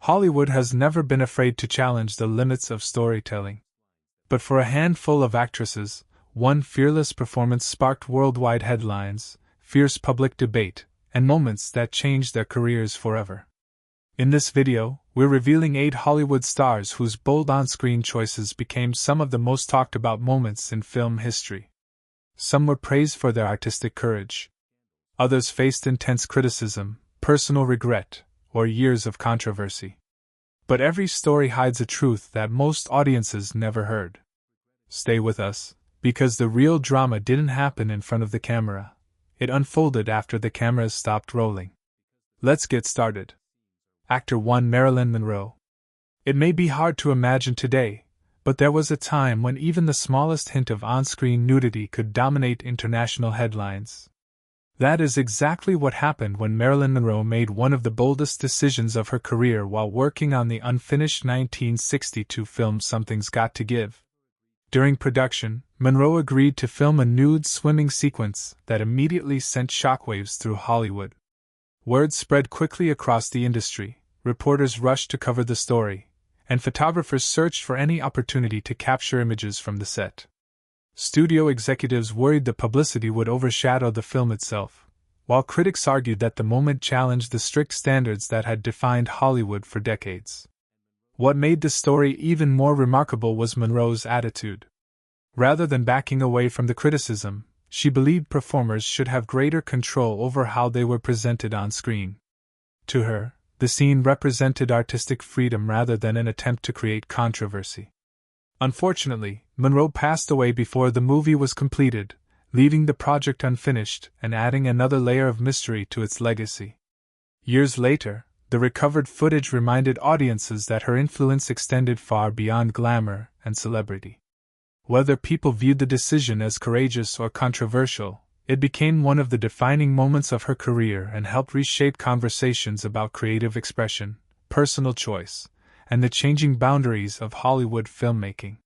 Hollywood has never been afraid to challenge the limits of storytelling. But for a handful of actresses, one fearless performance sparked worldwide headlines, fierce public debate, and moments that changed their careers forever. In this video, we're revealing 8 Hollywood stars whose bold on-screen choices became some of the most talked about moments in film history. Some were praised for their artistic courage. Others faced intense criticism, personal regret, or years of controversy. But every story hides a truth that most audiences never heard. Stay with us, because the real drama didn't happen in front of the camera. It unfolded after the cameras stopped rolling. Let's get started. Actor 1: Marilyn Monroe. It may be hard to imagine today, but there was a time when even the smallest hint of on-screen nudity could dominate international headlines. That is exactly what happened when Marilyn Monroe made one of the boldest decisions of her career while working on the unfinished 1962 film Something's Got to Give. During production, Monroe agreed to film a nude swimming sequence that immediately sent shockwaves through Hollywood. Word spread quickly across the industry, reporters rushed to cover the story, and photographers searched for any opportunity to capture images from the set. Studio executives worried the publicity would overshadow the film itself, while critics argued that the moment challenged the strict standards that had defined Hollywood for decades. What made the story even more remarkable was Monroe's attitude. Rather than backing away from the criticism, she believed performers should have greater control over how they were presented on screen. To her, the scene represented artistic freedom rather than an attempt to create controversy. Unfortunately, Monroe passed away before the movie was completed, leaving the project unfinished and adding another layer of mystery to its legacy. Years later, the recovered footage reminded audiences that her influence extended far beyond glamour and celebrity. Whether people viewed the decision as courageous or controversial, it became one of the defining moments of her career and helped reshape conversations about creative expression, personal choice, and the changing boundaries of Hollywood filmmaking.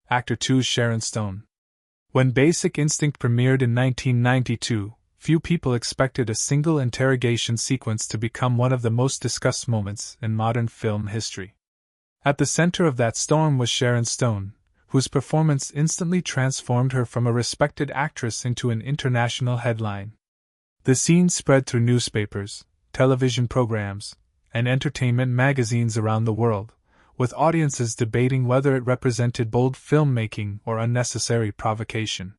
Actor 2: Sharon Stone. When Basic Instinct premiered in 1992, few people expected a single interrogation sequence to become one of the most discussed moments in modern film history. At the center of that storm was Sharon Stone, whose performance instantly transformed her from a respected actress into an international headline. The scene spread through newspapers, television programs, and entertainment magazines around the world, with audiences debating whether it represented bold filmmaking or unnecessary provocation.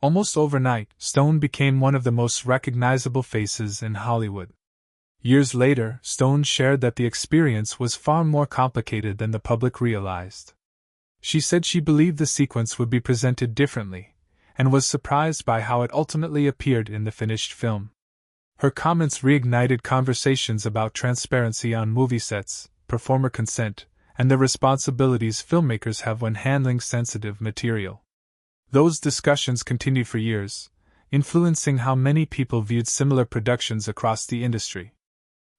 Almost overnight, Stone became one of the most recognizable faces in Hollywood. Years later, Stone shared that the experience was far more complicated than the public realized. She said she believed the sequence would be presented differently, and was surprised by how it ultimately appeared in the finished film. Her comments reignited conversations about transparency on movie sets, performer consent, and the responsibilities filmmakers have when handling sensitive material. Those discussions continued for years, influencing how many people viewed similar productions across the industry.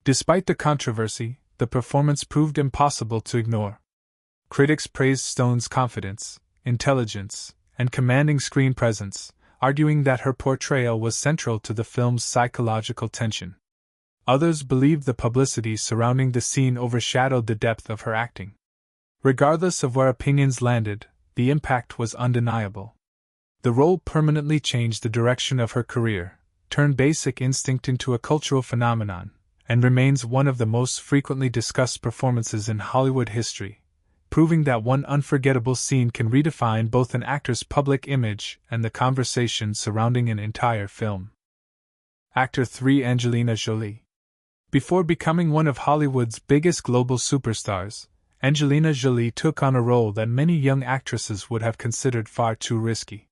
Despite the controversy, the performance proved impossible to ignore. Critics praised Stone's confidence, intelligence, and commanding screen presence, arguing that her portrayal was central to the film's psychological tension. Others believed the publicity surrounding the scene overshadowed the depth of her acting. Regardless of where opinions landed, the impact was undeniable. The role permanently changed the direction of her career, turned Basic Instinct into a cultural phenomenon, and remains one of the most frequently discussed performances in Hollywood history, proving that one unforgettable scene can redefine both an actor's public image and the conversation surrounding an entire film. Actor 3: Angelina Jolie. Before becoming one of Hollywood's biggest global superstars, Angelina Jolie took on a role that many young actresses would have considered far too risky.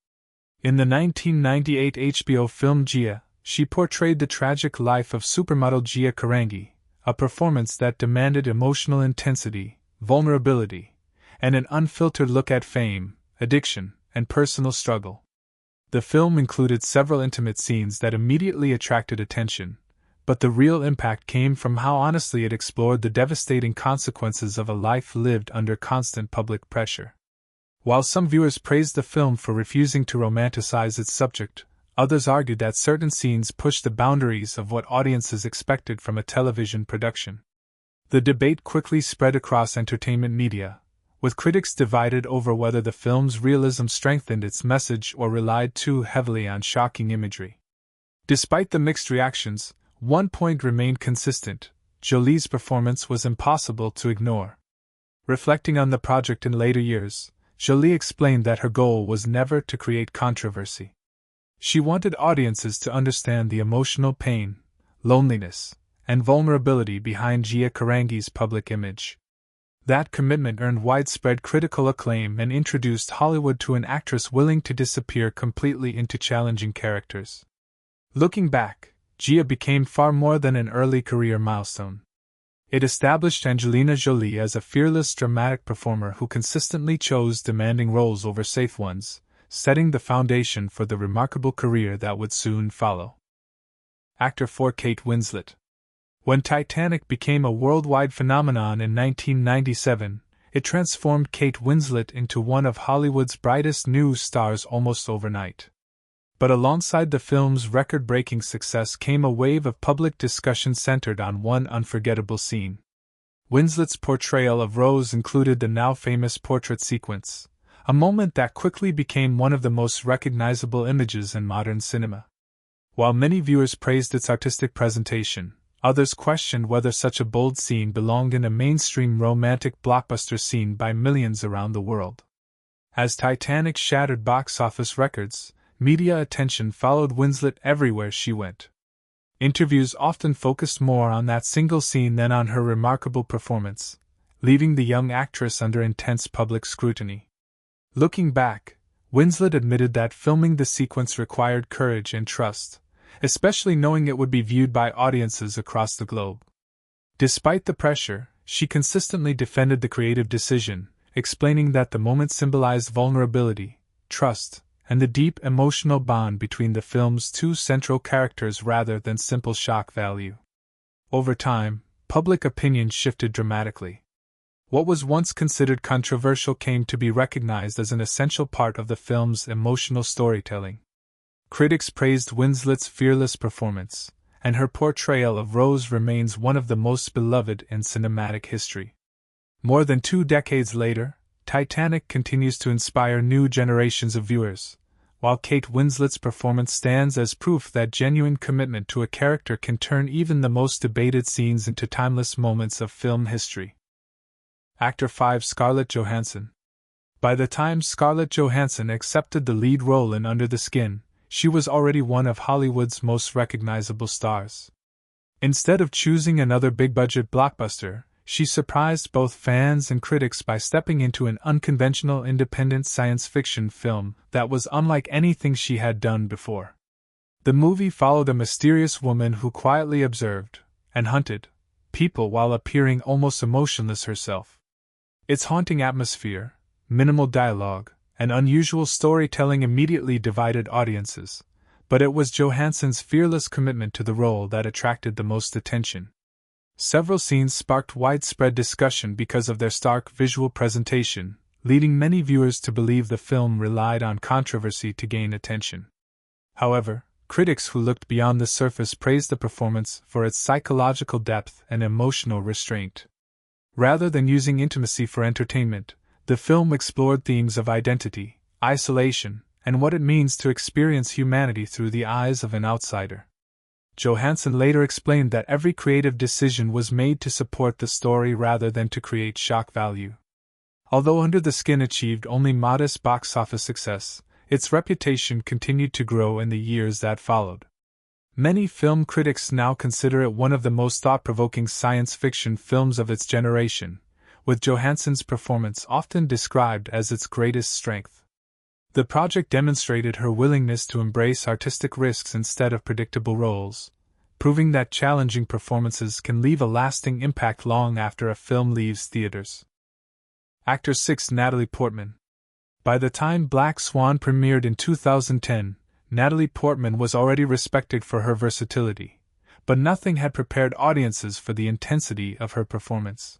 In the 1998 HBO film Gia, she portrayed the tragic life of supermodel Gia Karangi, a performance that demanded emotional intensity, vulnerability, and an unfiltered look at fame, addiction, and personal struggle. The film included several intimate scenes that immediately attracted attention, but the real impact came from how honestly it explored the devastating consequences of a life lived under constant public pressure. While some viewers praised the film for refusing to romanticize its subject, others argued that certain scenes pushed the boundaries of what audiences expected from a television production. The debate quickly spread across entertainment media, with critics divided over whether the film's realism strengthened its message or relied too heavily on shocking imagery. Despite the mixed reactions, one point remained consistent: Jolie's performance was impossible to ignore. Reflecting on the project in later years, Jolie explained that her goal was never to create controversy. She wanted audiences to understand the emotional pain, loneliness, and vulnerability behind Gia Karangi's public image. That commitment earned widespread critical acclaim and introduced Hollywood to an actress willing to disappear completely into challenging characters. Looking back, Gia became far more than an early career milestone. It established Angelina Jolie as a fearless dramatic performer who consistently chose demanding roles over safe ones, setting the foundation for the remarkable career that would soon follow. Actor for Kate Winslet. When Titanic became a worldwide phenomenon in 1997, it transformed Kate Winslet into one of Hollywood's brightest new stars almost overnight. But alongside the film's record-breaking success came a wave of public discussion centered on one unforgettable scene. Winslet's portrayal of Rose included the now-famous portrait sequence, a moment that quickly became one of the most recognizable images in modern cinema. While many viewers praised its artistic presentation, others questioned whether such a bold scene belonged in a mainstream romantic blockbuster seen by millions around the world. As Titanic shattered box office records, media attention followed Winslet everywhere she went. Interviews often focused more on that single scene than on her remarkable performance, leaving the young actress under intense public scrutiny. Looking back, Winslet admitted that filming the sequence required courage and trust, especially knowing it would be viewed by audiences across the globe. Despite the pressure, she consistently defended the creative decision, explaining that the moment symbolized vulnerability, trust, and the deep emotional bond between the film's two central characters rather than simple shock value. Over time, public opinion shifted dramatically. What was once considered controversial came to be recognized as an essential part of the film's emotional storytelling. Critics praised Winslet's fearless performance, and her portrayal of Rose remains one of the most beloved in cinematic history. More than 2 decades later, Titanic continues to inspire new generations of viewers, while Kate Winslet's performance stands as proof that genuine commitment to a character can turn even the most debated scenes into timeless moments of film history. Actor 5 Scarlett Johansson. By the time Scarlett Johansson accepted the lead role in Under the Skin, she was already one of Hollywood's most recognizable stars. Instead of choosing another big-budget blockbuster, she surprised both fans and critics by stepping into an unconventional independent science fiction film that was unlike anything she had done before. The movie followed a mysterious woman who quietly observed and hunted people while appearing almost emotionless herself. Its haunting atmosphere, minimal dialogue, and unusual storytelling immediately divided audiences, but it was Johansson's fearless commitment to the role that attracted the most attention. Several scenes sparked widespread discussion because of their stark visual presentation, leading many viewers to believe the film relied on controversy to gain attention. However, critics who looked beyond the surface praised the performance for its psychological depth and emotional restraint. Rather than using intimacy for entertainment, the film explored themes of identity, isolation, and what it means to experience humanity through the eyes of an outsider. Johansson later explained that every creative decision was made to support the story rather than to create shock value. Although Under the Skin achieved only modest box office success, its reputation continued to grow in the years that followed. Many film critics now consider it one of the most thought-provoking science fiction films of its generation, with Johansson's performance often described as its greatest strength. The project demonstrated her willingness to embrace artistic risks instead of predictable roles, proving that challenging performances can leave a lasting impact long after a film leaves theaters. Actor 6 Natalie Portman. By the time Black Swan premiered in 2010, Natalie Portman was already respected for her versatility, but nothing had prepared audiences for the intensity of her performance.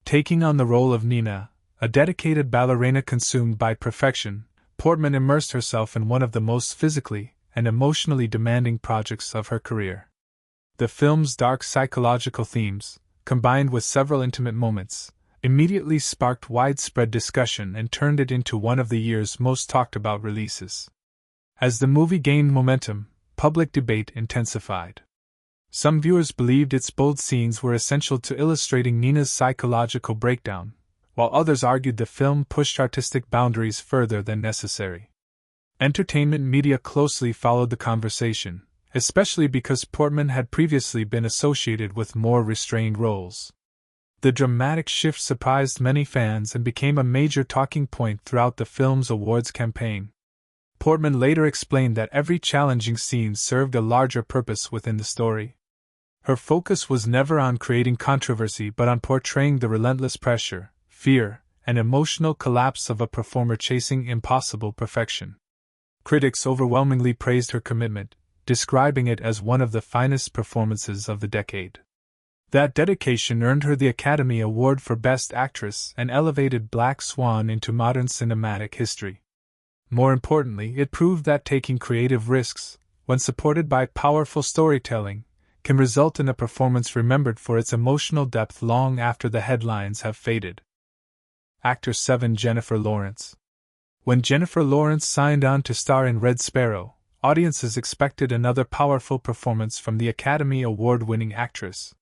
Taking on the role of Nina, a dedicated ballerina consumed by perfection, Portman immersed herself in one of the most physically and emotionally demanding projects of her career. The film's dark psychological themes, combined with several intimate moments, immediately sparked widespread discussion and turned it into one of the year's most talked about releases. As the movie gained momentum, public debate intensified. Some viewers believed its bold scenes were essential to illustrating Nina's psychological breakdown, while others argued the film pushed artistic boundaries further than necessary. Entertainment media closely followed the conversation, especially because Portman had previously been associated with more restrained roles. The dramatic shift surprised many fans and became a major talking point throughout the film's awards campaign. Portman later explained that every challenging scene served a larger purpose within the story. Her focus was never on creating controversy but on portraying the relentless pressure, fear, and emotional collapse of a performer chasing impossible perfection. Critics overwhelmingly praised her commitment, describing it as one of the finest performances of the decade. That dedication earned her the Academy Award for Best Actress and elevated Black Swan into modern cinematic history. More importantly, it proved that taking creative risks, when supported by powerful storytelling, can result in a performance remembered for its emotional depth long after the headlines have faded. Actor 7 Jennifer Lawrence. When Jennifer Lawrence signed on to star in Red Sparrow, audiences expected another powerful performance from the Academy Award-winning actress.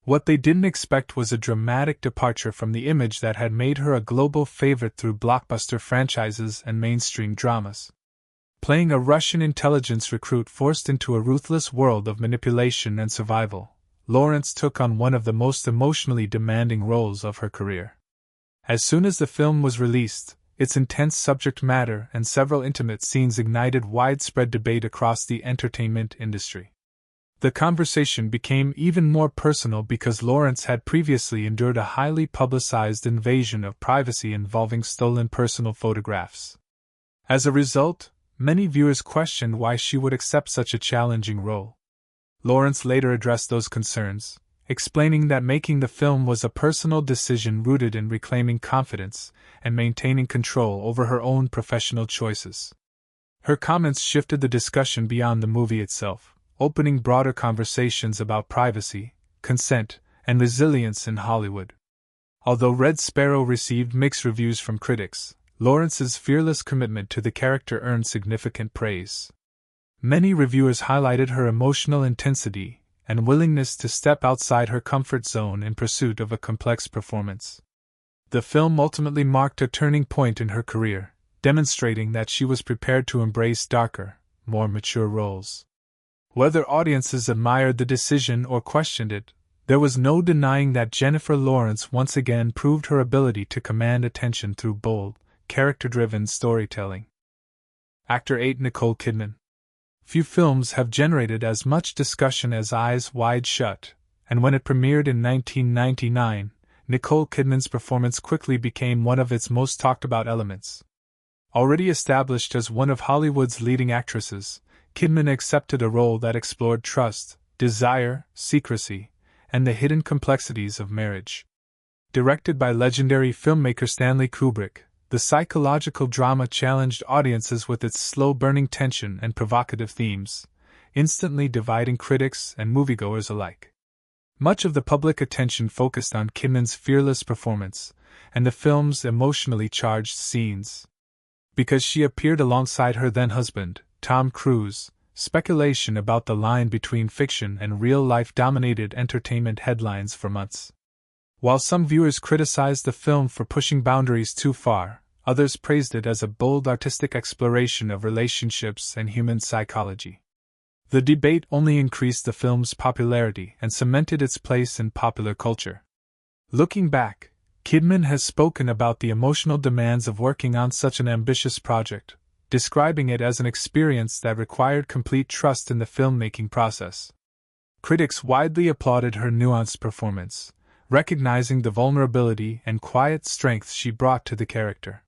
What they didn't expect was a dramatic departure from the image that had made her a global favorite through blockbuster franchises and mainstream dramas. Playing a Russian intelligence recruit forced into a ruthless world of manipulation and survival, Lawrence took on one of the most emotionally demanding roles of her career. As soon as the film was released, its intense subject matter and several intimate scenes ignited widespread debate across the entertainment industry. The conversation became even more personal because Lawrence had previously endured a highly publicized invasion of privacy involving stolen personal photographs. As a result, many viewers questioned why she would accept such a challenging role. Lawrence later addressed those concerns, explaining that making the film was a personal decision rooted in reclaiming confidence and maintaining control over her own professional choices. Her comments shifted the discussion beyond the movie itself, opening broader conversations about privacy, consent, and resilience in Hollywood. Although Red Sparrow received mixed reviews from critics, Lawrence's fearless commitment to the character earned significant praise. Many reviewers highlighted her emotional intensity and willingness to step outside her comfort zone in pursuit of a complex performance. The film ultimately marked a turning point in her career, demonstrating that she was prepared to embrace darker, more mature roles. Whether audiences admired the decision or questioned it, there was no denying that Jennifer Lawrence once again proved her ability to command attention through bold, character-driven storytelling. Actor 8 Nicole Kidman. Few films have generated as much discussion as Eyes Wide Shut, and when it premiered in 1999, Nicole Kidman's performance quickly became one of its most talked-about elements. Already established as one of Hollywood's leading actresses, Kidman accepted a role that explored trust, desire, secrecy, and the hidden complexities of marriage. Directed by legendary filmmaker Stanley Kubrick, the psychological drama challenged audiences with its slow-burning tension and provocative themes, instantly dividing critics and moviegoers alike. Much of the public attention focused on Kidman's fearless performance and the film's emotionally charged scenes. Because she appeared alongside her then-husband, Tom Cruise, speculation about the line between fiction and real life dominated entertainment headlines for months. While some viewers criticized the film for pushing boundaries too far, others praised it as a bold artistic exploration of relationships and human psychology. The debate only increased the film's popularity and cemented its place in popular culture. Looking back, Kidman has spoken about the emotional demands of working on such an ambitious project, describing it as an experience that required complete trust in the filmmaking process. Critics widely applauded her nuanced performance, recognizing the vulnerability and quiet strength she brought to the character.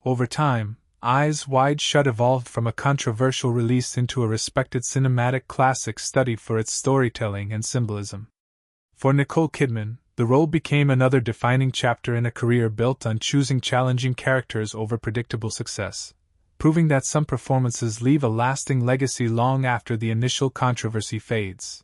Over time, Eyes Wide Shut evolved from a controversial release into a respected cinematic classic studied for its storytelling and symbolism. For Nicole Kidman, the role became another defining chapter in a career built on choosing challenging characters over predictable success, proving that some performances leave a lasting legacy long after the initial controversy fades.